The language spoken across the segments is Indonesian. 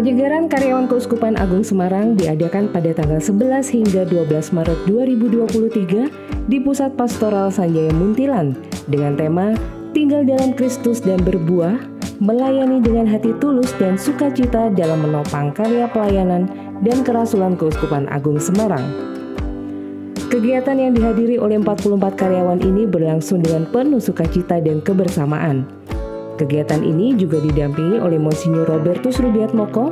Penyegaran karyawan Keuskupan Agung Semarang diadakan pada tanggal 11 hingga 12 Maret 2023 di Pusat Pastoral Sanjaya Muntilan dengan tema Tinggal dalam Kristus dan Berbuah, melayani dengan hati tulus dan sukacita dalam menopang karya pelayanan dan kerasulan Keuskupan Agung Semarang. Kegiatan yang dihadiri oleh 44 karyawan ini berlangsung dengan penuh sukacita dan kebersamaan. Kegiatan ini juga didampingi oleh Monsinyur Robertus Rubiatmoko,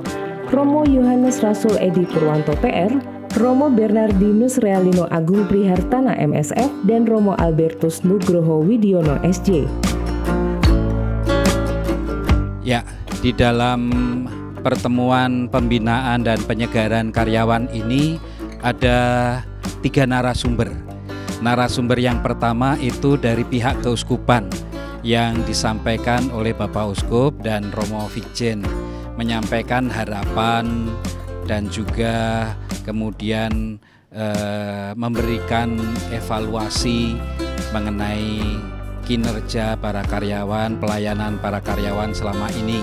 Romo Yohanes Rasul Edi Purwanto PR, Romo Bernardinus Realino Agung Prihartana MSF, dan Romo Albertus Nugroho Widiono SJ. Ya, di dalam pertemuan pembinaan dan penyegaran karyawan ini ada 3 narasumber. Narasumber yang pertama itu dari pihak keuskupan yang disampaikan oleh Bapak Uskup dan Romo Vikjen, menyampaikan harapan dan juga kemudian memberikan evaluasi mengenai kinerja para karyawan, pelayanan para karyawan selama ini.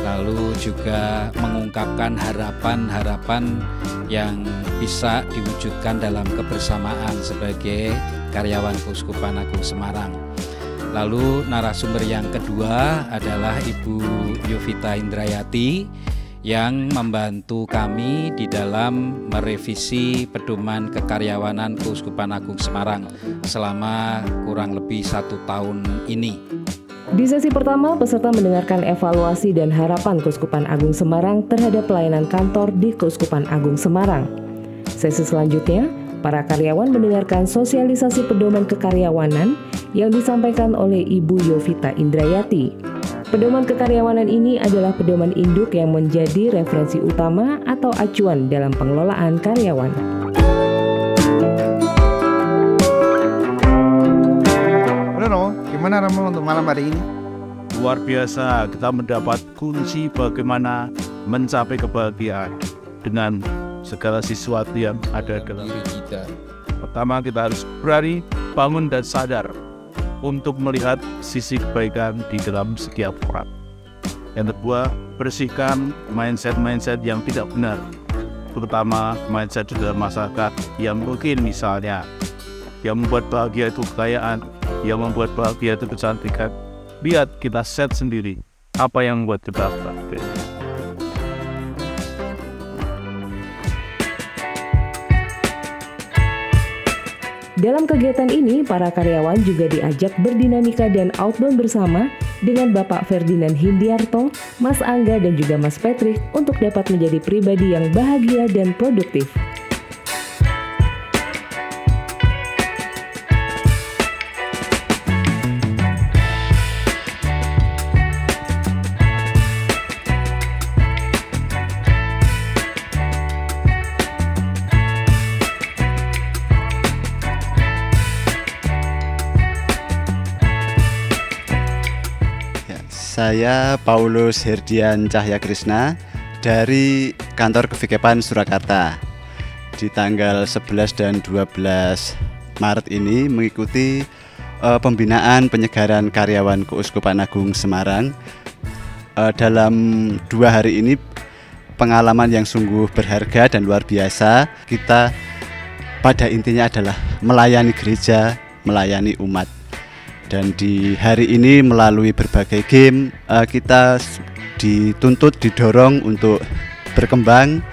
Lalu juga mengungkapkan harapan-harapan yang bisa diwujudkan dalam kebersamaan sebagai karyawan Keuskupan Agung Semarang. Lalu narasumber yang kedua adalah Ibu Yovita Indrayati yang membantu kami di dalam merevisi pedoman kekaryawanan Keuskupan Agung Semarang selama kurang lebih 1 tahun ini. Di sesi pertama, peserta mendengarkan evaluasi dan harapan Keuskupan Agung Semarang terhadap pelayanan kantor di Keuskupan Agung Semarang. Sesi selanjutnya, para karyawan mendengarkan sosialisasi pedoman kekaryawanan yang disampaikan oleh Ibu Yovita Indrayati. Pedoman kekaryawanan ini adalah pedoman induk yang menjadi referensi utama atau acuan dalam pengelolaan karyawan. Reno, gimana Ramo untuk malam hari ini? Luar biasa, kita mendapat kunci bagaimana mencapai kebahagiaan dengan segala sesuatu yang ada dalam diri kita. Pertama, kita harus berani bangun dan sadar untuk melihat sisi kebaikan di dalam setiap orang. Yang kedua, bersihkan mindset-mindset yang tidak benar, terutama mindset di dalam masyarakat yang mungkin misalnya yang membuat bahagia itu kekayaan, yang membuat bahagia itu kecantikan. Lihat, kita set sendiri apa yang membuat kita bahagia. Dalam kegiatan ini, para karyawan juga diajak berdinamika dan outbound bersama dengan Bapak Ferdinand Hindiarto, Mas Angga, dan juga Mas Patrick untuk dapat menjadi pribadi yang bahagia dan produktif. Saya Paulus Herdian Cahya Krisna dari kantor Kevikepan Surakarta. Di tanggal 11 dan 12 Maret ini mengikuti pembinaan penyegaran karyawan Keuskupan Agung Semarang. Dalam 2 hari ini pengalaman yang sungguh berharga dan luar biasa. Kita pada intinya adalah melayani gereja, melayani umat. Dan di hari ini melalui berbagai game kita dituntut, didorong untuk berkembang,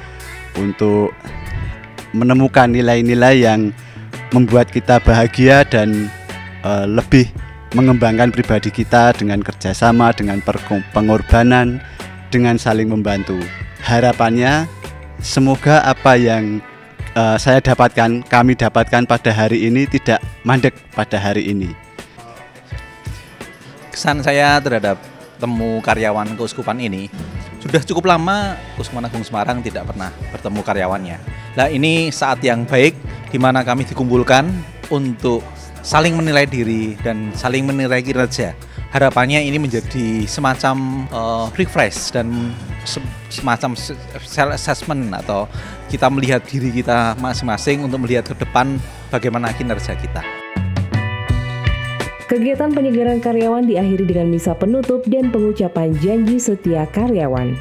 untuk menemukan nilai-nilai yang membuat kita bahagia dan lebih mengembangkan pribadi kita dengan kerjasama, dengan pengorbanan, dengan saling membantu. Harapannya semoga apa yang saya dapatkan, kami dapatkan pada hari ini tidak mandek pada hari ini. Kesan saya terhadap temu karyawan Keuskupan ini, sudah cukup lama Keuskupan Agung Semarang tidak pernah bertemu karyawannya. Nah, ini saat yang baik di mana kami dikumpulkan untuk saling menilai diri dan saling menilai kinerja. Harapannya ini menjadi semacam refresh dan semacam self assessment, atau kita melihat diri kita masing-masing untuk melihat ke depan bagaimana kinerja kita. Kegiatan penyegaran karyawan diakhiri dengan misa penutup dan pengucapan janji setia karyawan.